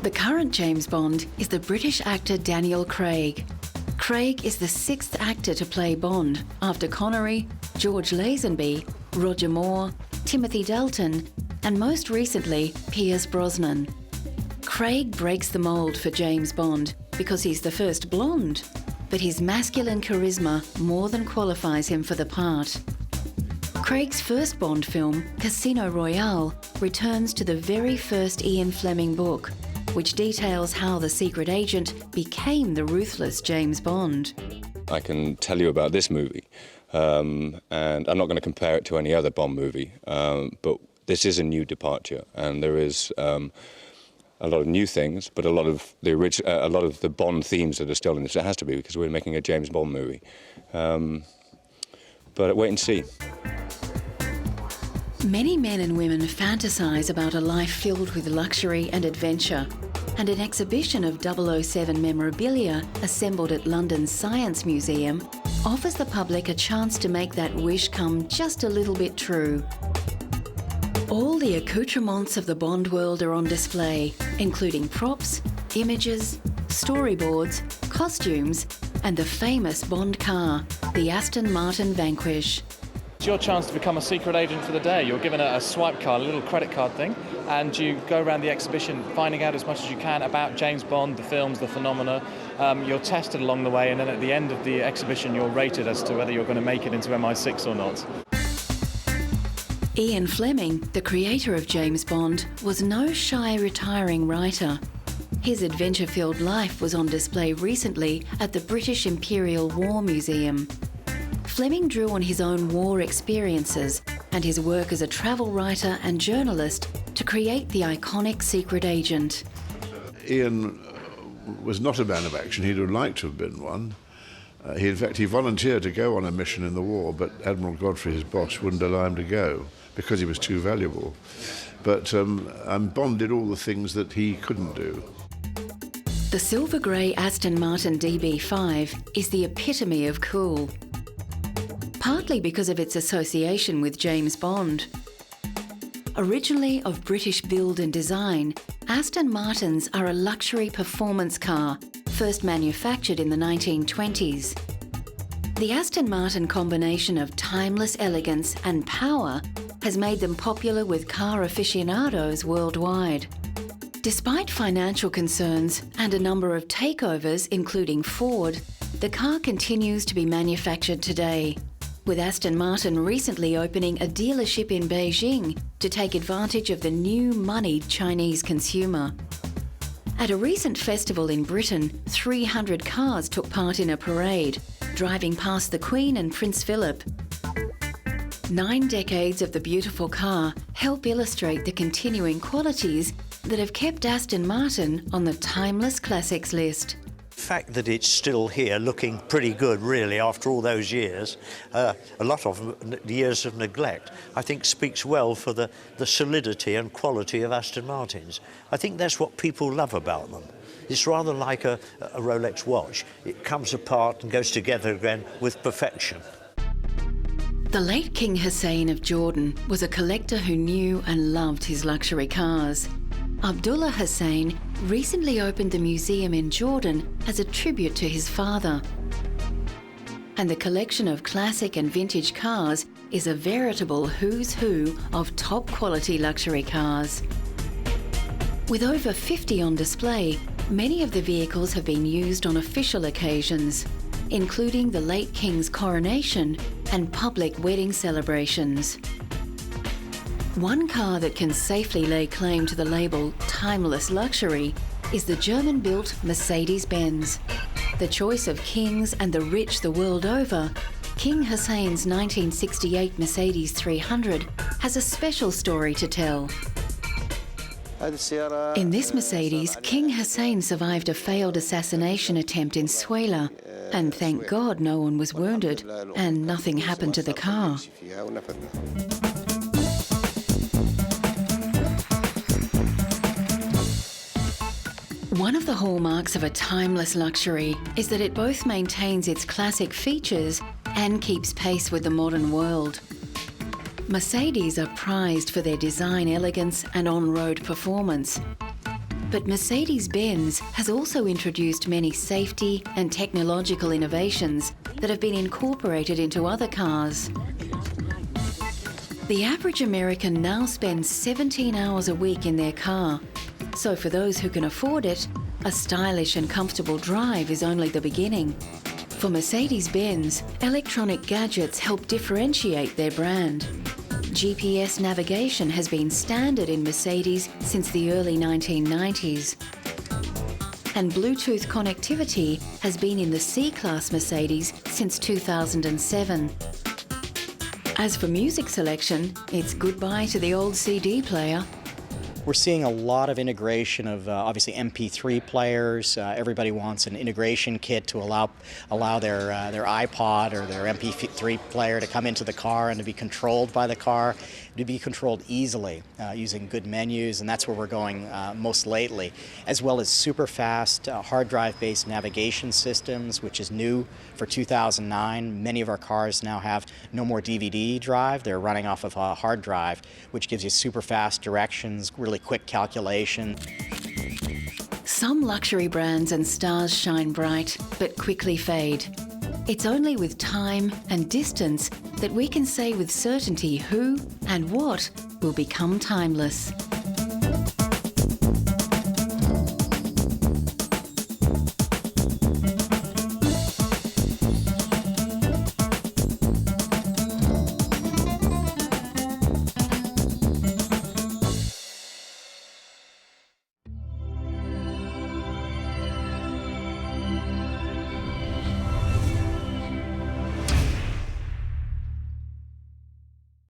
The current James Bond is the British actor Daniel Craig. Craig is the sixth actor to play Bond after Connery, George Lazenby, Roger Moore, Timothy Dalton, and most recently, Pierce Brosnan. Craig breaks the mould for James Bond because he's the first blonde, but his masculine charisma more than qualifies him for the part. Craig's first Bond film, Casino Royale, returns to the very first Ian Fleming book, which details how the secret agent became the ruthless James Bond. I can tell you about this movie, and I'm not going to compare it to any other Bond movie, but this is a new departure, and there is a lot of new things, but a lot of the Bond themes that are still in this. It has to be, because we're making a James Bond movie. But wait and see. Many men and women fantasize about a life filled with luxury and adventure, and an exhibition of 007 memorabilia assembled at London's Science Museum offers the public a chance to make that wish come just a little bit true. All the accoutrements of the Bond world are on display, including props, images, storyboards, costumes, and the famous Bond car, the Aston Martin Vanquish. It's your chance to become a secret agent for the day. You're given a swipe card, a little credit card thing, and you go around the exhibition finding out as much as you can about James Bond, the films, the phenomena. You're tested along the way, and then at the end of the exhibition you're rated as to whether you're going to make it into MI6 or not. Ian Fleming, the creator of James Bond, was no shy retiring writer. His adventure-filled life was on display recently at the British Imperial War Museum. Fleming drew on his own war experiences and his work as a travel writer and journalist to create the iconic secret agent. Ian was not a man of action. He'd have liked to have been one. In fact, he volunteered to go on a mission in the war, but Admiral Godfrey, his boss, wouldn't allow him to go because he was too valuable. But Bond did all the things that he couldn't do. The silver grey Aston Martin DB5 is the epitome of cool, partly because of its association with James Bond. Originally of British build and design, Aston Martins are a luxury performance car, first manufactured in the 1920s. The Aston Martin combination of timeless elegance and power has made them popular with car aficionados worldwide. Despite financial concerns and a number of takeovers, including Ford, the car continues to be manufactured today, with Aston Martin recently opening a dealership in Beijing to take advantage of the new moneyed Chinese consumer. At a recent festival in Britain, 300 cars took part in a parade, driving past the Queen and Prince Philip. 9 decades of the beautiful car help illustrate the continuing qualities that have kept Aston Martin on the Timeless Classics list. The fact that it's still here looking pretty good, really, after all those years, a lot of years of neglect, I think speaks well for the solidity and quality of Aston Martins. I think that's what people love about them. It's rather like a Rolex watch. It comes apart and goes together again with perfection. The late King Hussein of Jordan was a collector who knew and loved his luxury cars. Abdullah Hussein recently opened the museum in Jordan as a tribute to his father. And the collection of classic and vintage cars is a veritable who's who of top quality luxury cars. With over 50 on display, many of the vehicles have been used on official occasions, including the late King's coronation and public wedding celebrations. One car that can safely lay claim to the label timeless luxury is the German-built Mercedes-Benz. The choice of kings and the rich the world over, King Hussein's 1968 Mercedes 300 has a special story to tell. In this Mercedes, King Hussein survived a failed assassination attempt in Suela, and thank God no one was wounded and nothing happened to the car. One of the hallmarks of a timeless luxury is that it both maintains its classic features and keeps pace with the modern world. Mercedes are prized for their design elegance and on-road performance. But Mercedes-Benz has also introduced many safety and technological innovations that have been incorporated into other cars. The average American now spends 17 hours a week in their car. So for those who can afford it, a stylish and comfortable drive is only the beginning. For Mercedes-Benz, electronic gadgets help differentiate their brand. GPS navigation has been standard in Mercedes since the early 1990s. And Bluetooth connectivity has been in the C-Class Mercedes since 2007. As for music selection, it's goodbye to the old CD player. We're seeing a lot of integration of obviously MP3 players. Everybody wants an integration kit to allow their iPod or their MP3 player to come into the car and to be controlled by the car, to be controlled easily using good menus, and that's where we're going most lately, as well as super fast hard drive-based navigation systems, which is new for 2009. Many of our cars now have no more DVD drive. They're running off of a hard drive, which gives you super fast directions, really quick calculation. Some luxury brands and stars shine bright, but quickly fade. It's only with time and distance that we can say with certainty who and what will become timeless.